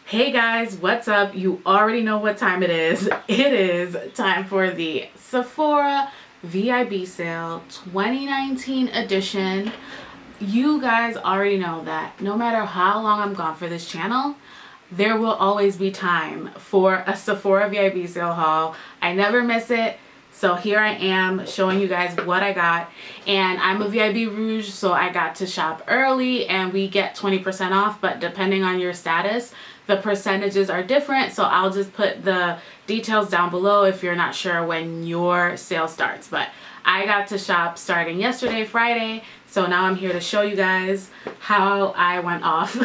Hey guys, what's up? You already know what time it is. It is time for the Sephora VIB sale 2019 edition. You guys already know that no matter how long I'm gone for this channel, there will always be time for a Sephora VIB sale haul. I never miss it. So here I am showing you guys what I got, and I'm a VIB Rouge, so I got to shop early and we get 20% off, but depending on your status, the percentages are different. So I'll just put the details down below if you're not sure when your sale starts. But I got to shop starting yesterday, Friday, so now I'm here to show you guys how I went off.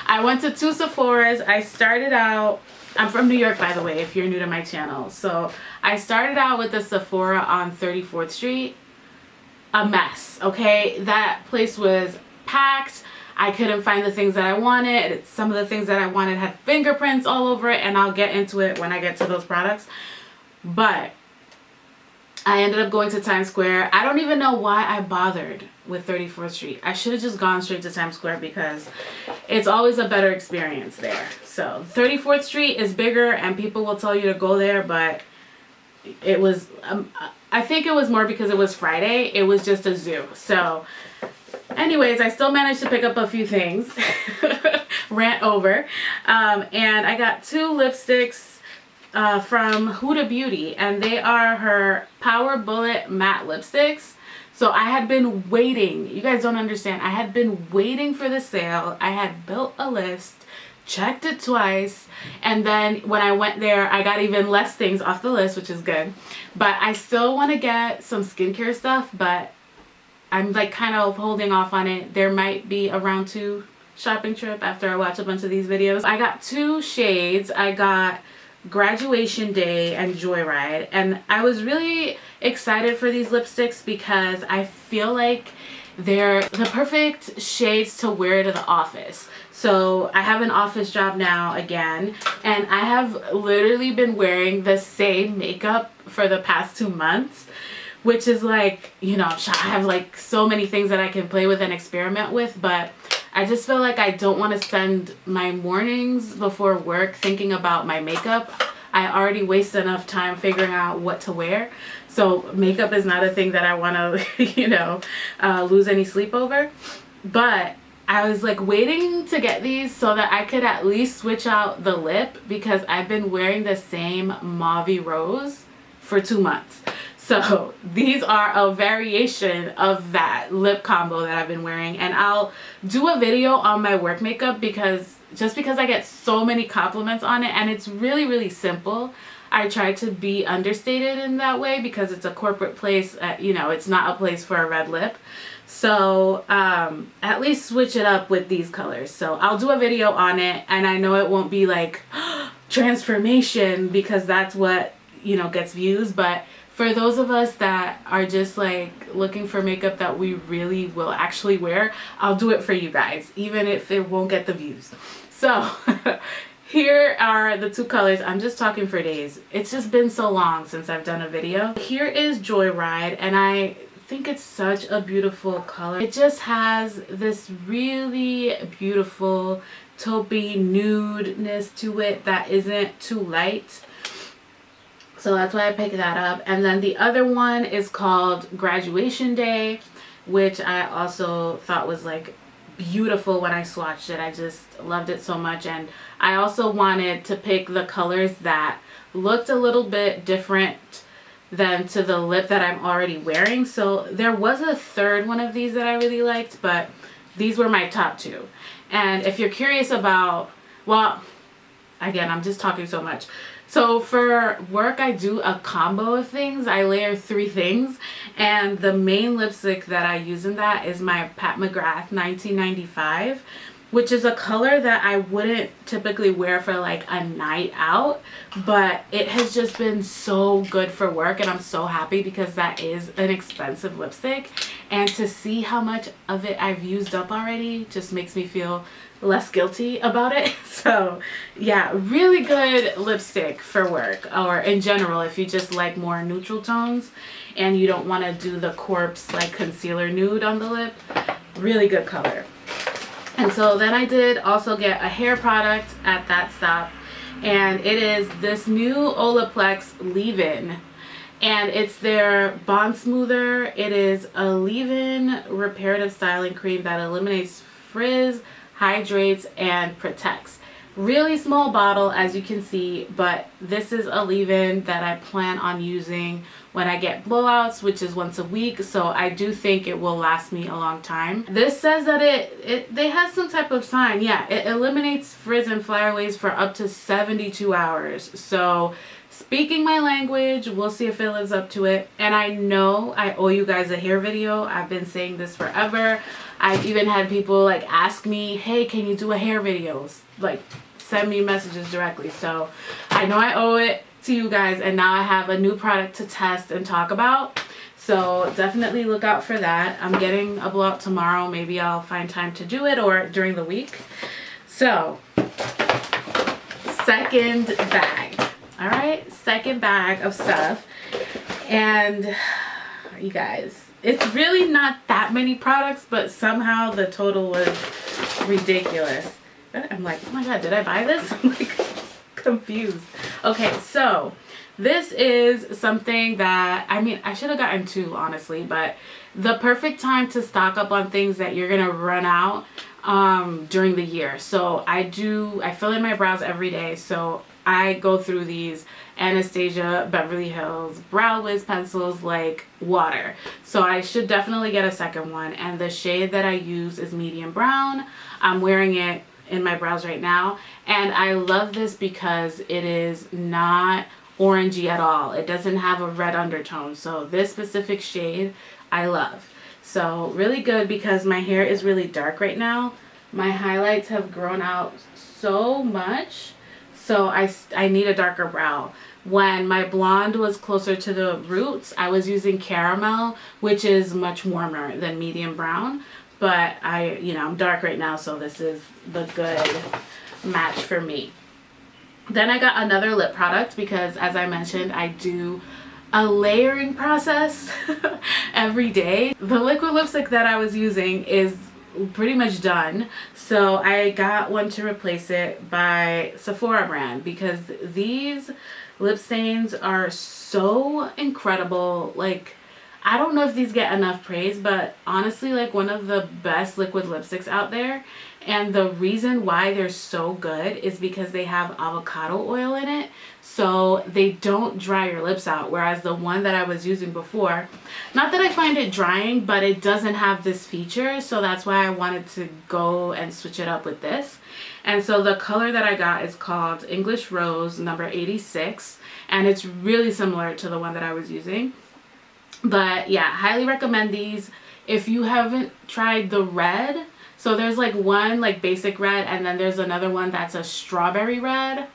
I went to 2 Sephoras. I started out, I'm from New York, by the way, if you're new to my channel. So I started out with the Sephora on 34th Street. A mess, okay? That place was packed. I couldn't find the things that I wanted. Some of the things that I wanted had fingerprints all over it, and I'll get into it when I get to those products. But I ended up going to Times Square. I don't even know why I bothered with 34th Street. I should have just gone straight to Times Square because it's always a better experience there. So 34th Street is bigger and people will tell you to go there, but it was, I think it was more because it was Friday. It was just a zoo. So anyways, I still managed to pick up a few things. Rant over. And I got 2 lipsticks from Huda Beauty, and they are her Power Bullet matte lipsticks. So I had been waiting. You guys don't understand. I had been waiting for the sale. I had built a list, checked it twice, and then when I went there, I got even less things off the list, which is good. But I still want to get some skincare stuff, but I'm like kind of holding off on it. There might be a round 2 shopping trip after I watch a bunch of these videos. I got 2 shades. I got Graduation Day and Joyride, and I was really excited for these lipsticks because I feel like they're the perfect shades to wear to the office. So I have an office job now again, and I have literally been wearing the same makeup for the past 2 months, which is like, you know, I have like so many things that I can play with and experiment with, but I just feel like I don't want to spend my mornings before work thinking about my makeup. I already waste enough time figuring out what to wear. So makeup is not a thing that I want to, you know, lose any sleep over. But I was like waiting to get these so that I could at least switch out the lip, because I've been wearing the same Mauve Rose for 2 months. So these are a variation of that lip combo that I've been wearing, and I'll do a video on my work makeup because I get so many compliments on it, and it's really, really simple. I try to be understated in that way because it's a corporate place, you know, it's not a place for a red lip. So at least switch it up with these colors. So I'll do a video on it, and I know it won't be like transformation because that's what, you know, gets views, but for those of us that are just like looking for makeup that we really will actually wear, I'll do it for you guys, even if it won't get the views. So here are the 2 colors. I'm just talking for days. It's just been so long since I've done a video. Here is Joyride, and I think it's such a beautiful color. It just has this really beautiful taupey nudeness to it that isn't too light. So that's why I picked that up. And then the other one is called Graduation Day, which I also thought was like beautiful when I swatched it. I just loved it so much. And I also wanted to pick the colors that looked a little bit different than to the lip that I'm already wearing. So there was a third one of these that I really liked, but these were my top 2. And if you're curious about, well, again, I'm just talking so much. So for work, I do a combo of things. I layer 3 things, and the main lipstick that I use in that is my Pat McGrath 1995, which is a color that I wouldn't typically wear for like a night out, but it has just been so good for work, and I'm so happy because that is an expensive lipstick, and to see how much of it I've used up already just makes me feel less guilty about it. So yeah, really good lipstick for work, or in general if you just like more neutral tones and you don't want to do the corpse like concealer nude on the lip. Really good color. And so then I did also get a hair product at that stop, and it is this new Olaplex leave-in, and it's their bond smoother. It is a leave-in reparative styling cream that eliminates frizz, hydrates, and protects. Really small bottle, as you can see, but this is a leave-in that I plan on using when I get blowouts, which is once a week, so I do think it will last me a long time. This says that they have some type of sign. Yeah, it eliminates frizz and flyaways for up to 72 hours. So speaking my language, we'll see if it lives up to it. And I know I owe you guys a hair video. I've been saying this forever. I've even had people like ask me, hey, can you do a hair video? Like, send me messages directly. So I know I owe it to you guys, and now I have a new product to test and talk about. So definitely look out for that. I'm getting a blowout tomorrow. Maybe I'll find time to do it, or during the week. So second bag. All right, second bag of stuff. And you guys, it's really not that many products, but somehow the total was ridiculous. I'm like, oh my god, did I buy this? I'm like confused. Okay, so this is something that, I mean, I should have gotten two, honestly, but the perfect time to stock up on things that you're gonna run out during the year. So I fill in my brows every day, so I go through these Anastasia Beverly Hills Brow Wiz pencils like water. So I should definitely get a second one, and the shade that I use is medium brown. I'm wearing it in my brows right now, and I love this because it is not orangey at all. It doesn't have a red undertone, so this specific shade I love. So really good, because my hair is really dark right now. My highlights have grown out so much, so I need a darker brow. When my blonde was closer to the roots, I was using caramel, which is much warmer than medium brown. But I'm dark right now, so this is the good match for me. Then I got another lip product because, as I mentioned, I do a layering process every day. The liquid lipstick that I was using is pretty much done, so I got one to replace it by Sephora brand, because these lip stains are so incredible. Like, I don't know if these get enough praise, but honestly, like, one of the best liquid lipsticks out there. And the reason why they're so good is because they have avocado oil in it, so they don't dry your lips out. Whereas the one that I was using before, not that I find it drying, but it doesn't have this feature, so that's why I wanted to go and switch it up with this. And so the color that I got is called English Rose number 86, and it's really similar to the one that I was using. But yeah, highly recommend these. If you haven't tried the red, so there's like one like basic red, and then there's another one that's a strawberry red.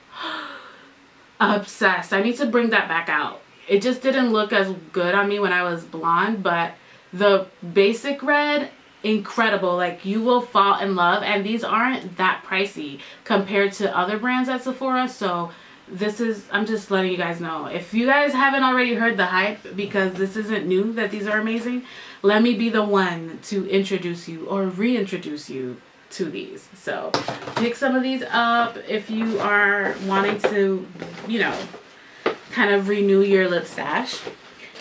Obsessed. I need to bring that back out. It just didn't look as good on me when I was blonde, but the basic red, incredible. Like, you will fall in love, and these aren't that pricey compared to other brands at Sephora. So this is, I'm just letting you guys know. If you guys haven't already heard the hype, because this isn't new that these are amazing, let me be the one to introduce you or reintroduce you to these. So pick some of these up if you are wanting to, kind of renew your lip stash.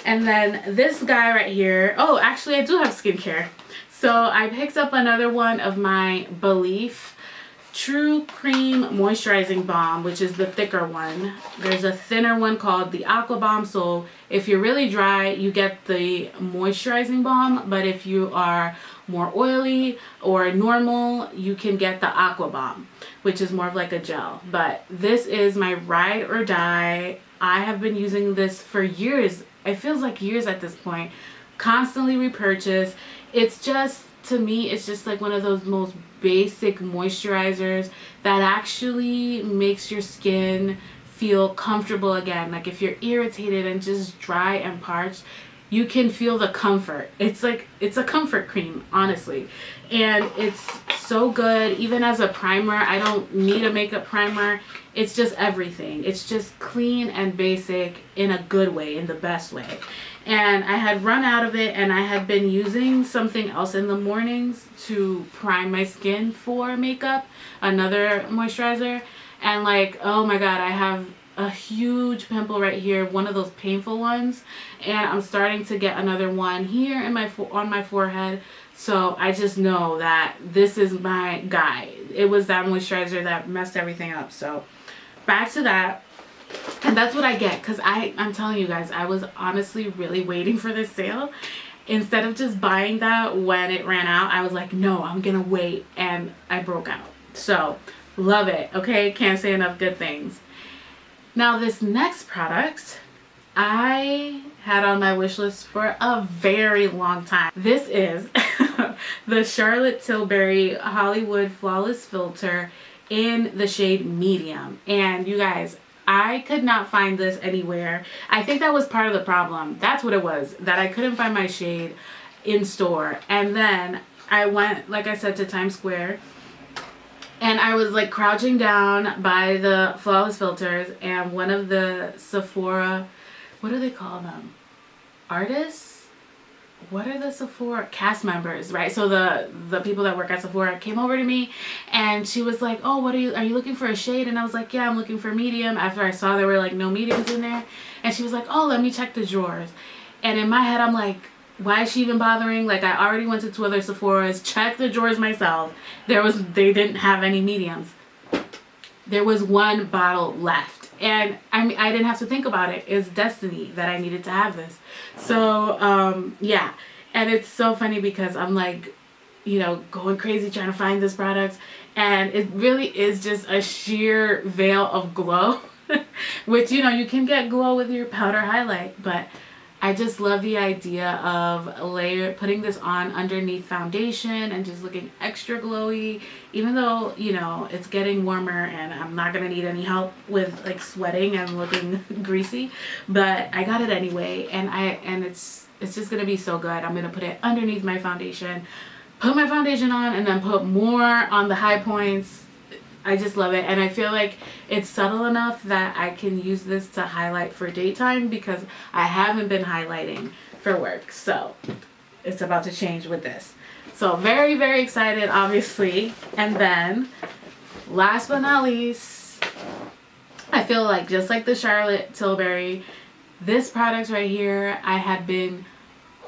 And then this guy right here, oh, actually I do have skincare. So I picked up another one of my Belief True Cream Moisturizing Balm, which is the thicker one. There's a thinner one called the Aqua Balm, so if you're really dry, you get the moisturizing balm, but if you are more oily or normal, you can get the Aqua Balm, which is more of like a gel. But this is my ride or die. I have been using this for years. It feels like years at this point. Constantly repurchase. It's just, to me, it's just like one of those most basic moisturizers that actually makes your skin feel comfortable again. Like, if you're irritated and just dry and parched, you can feel the comfort. It's like, it's a comfort cream, honestly. And it's so good. Even as a primer, I don't need a makeup primer. It's just everything. It's just clean and basic in a good way, in the best way. and I had run out of it, and I had been using something else in the mornings to prime my skin for makeup, another moisturizer. And like, oh my god, I have a huge pimple right here, one of those painful ones, and I'm starting to get another one here in my on my forehead. So I just know that this is my guy. It was that moisturizer that messed everything up. So back to that. And that's what I get, because I'm telling you guys, I was honestly really waiting for this sale. Instead of just buying that when it ran out, I was like, no, I'm gonna wait, and I broke out. So love it. Okay, can't say enough good things. Now this next product I had on my wish list for a very long time. This is the Charlotte Tilbury Hollywood Flawless Filter in the shade medium. And you guys, I could not find this anywhere. I think that was part of the problem. That's what it was, that I couldn't find my shade in store. And then I went, like I said, to Times Square, and I was like crouching down by the Flawless filters, and one of the Sephora, what do they call them? Artists? What are the Sephora? Cast members, right? So the people that work at Sephora came over to me, and she was like, oh, are you looking for a shade? And I was like, yeah, I'm looking for medium, after I saw there were like no mediums in there. And she was like, oh, let me check the drawers. And in my head, I'm like, why is she even bothering? Like, I already went to 2 other Sephoras, checked the drawers myself. They didn't have any mediums. There was one bottle left. And I mean, I didn't have to think about it. It's destiny that I needed to have this. So, yeah. And it's so funny because I'm like, you know, going crazy trying to find this product. And it really is just a sheer veil of glow. Which, you know, you can get glow with your powder highlight. But I just love the idea of putting this on underneath foundation and just looking extra glowy, even though, you know, it's getting warmer and I'm not going to need any help with like sweating and looking greasy, but I got it anyway. And it's just going to be so good. I'm going to put it underneath my foundation, put my foundation on, and then put more on the high points. I just love it, and I feel like it's subtle enough that I can use this to highlight for daytime, because I haven't been highlighting for work. So it's about to change with this. So very, very excited, obviously. And then last but not least, I feel like just like the Charlotte Tilbury, this product right here, I had been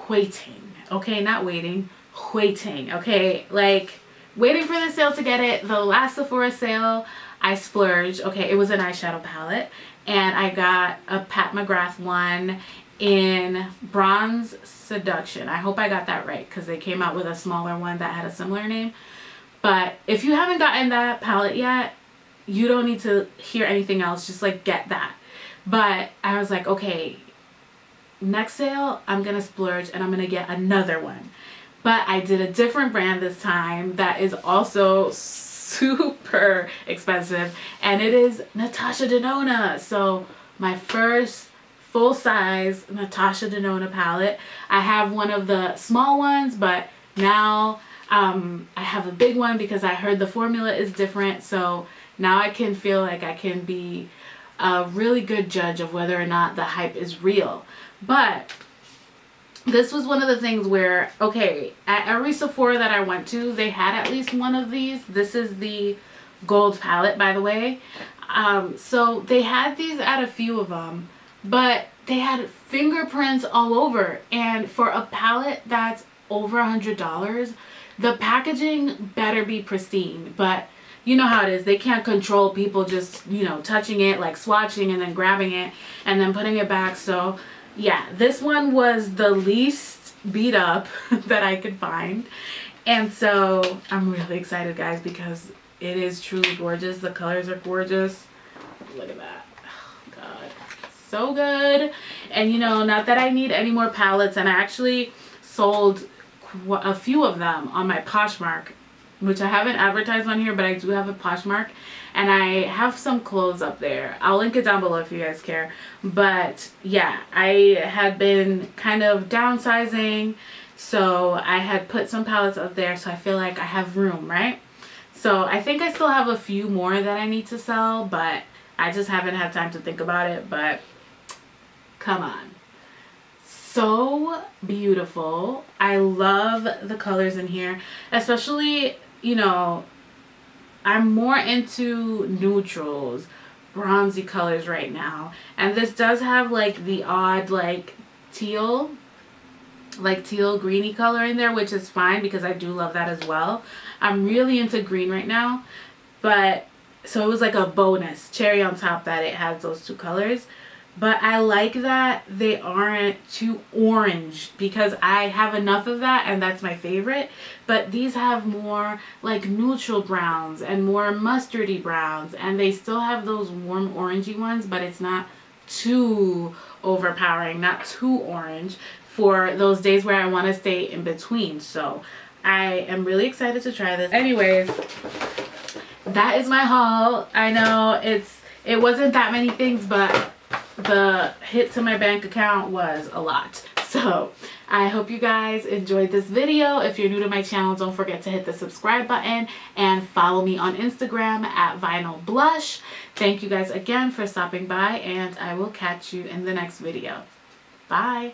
waiting. Okay, not waiting, waiting. Okay, like waiting for the sale to get it. The last Sephora sale, I splurged. Okay, it was an eyeshadow palette, and I got a Pat McGrath one in Bronze Seduction. I hope I got that right, because they came out with a smaller one that had a similar name. But if you haven't gotten that palette yet, you don't need to hear anything else. Just like get that. But I was like, okay, next sale, I'm gonna splurge and I'm gonna get another one. But I did a different brand this time that is also super expensive, and it is Natasha Denona. So my first full-size Natasha Denona palette. I have one of the small ones, but now I have a big one because I heard the formula is different. So now I can feel like I can be a really good judge of whether or not the hype is real. But this was one of the things where, okay, at every Sephora that I went to, they had at least one of these. This is the gold palette, by the way. So they had these at a few of them, but they had fingerprints all over. And for a palette that's over $100, the packaging better be pristine. But you know how it is. They can't control people just, you know, touching it, like swatching and then grabbing it and then putting it back. So yeah, this one was the least beat up that I could find. And so I'm really excited, guys, because it is truly gorgeous. The colors are gorgeous. Look at that. Oh, God. So good. And, you know, not that I need any more palettes. And I actually sold a few of them on my Poshmark, which I haven't advertised on here, but I do have a Poshmark. And I have some clothes up there. I'll link it down below if you guys care. But yeah, I had been kind of downsizing, so I had put some palettes up there, so I feel like I have room, right? So I think I still have a few more that I need to sell, but I just haven't had time to think about it. But come on. so beautiful. I love the colors in here, especially, you know, I'm more into neutrals, bronzy colors right now. And this does have like the odd like teal greeny color in there, which is fine because I do love that as well. I'm really into green right now, but so it was like a bonus cherry on top that it has those two colors. But I like that they aren't too orange because I have enough of that and that's my favorite. But these have more like neutral browns and more mustardy browns, and they still have those warm orangey ones, but it's not too overpowering, not too orange for those days where I want to stay in between. So I am really excited to try this. Anyways, that is my haul. I know it wasn't that many things, but the hit to my bank account was a lot. So I hope you guys enjoyed this video. If you're new to my channel, don't forget to hit the subscribe button and follow me on Instagram at Vinyl Blush. Thank you guys again for stopping by, and I will catch you in the next video. Bye.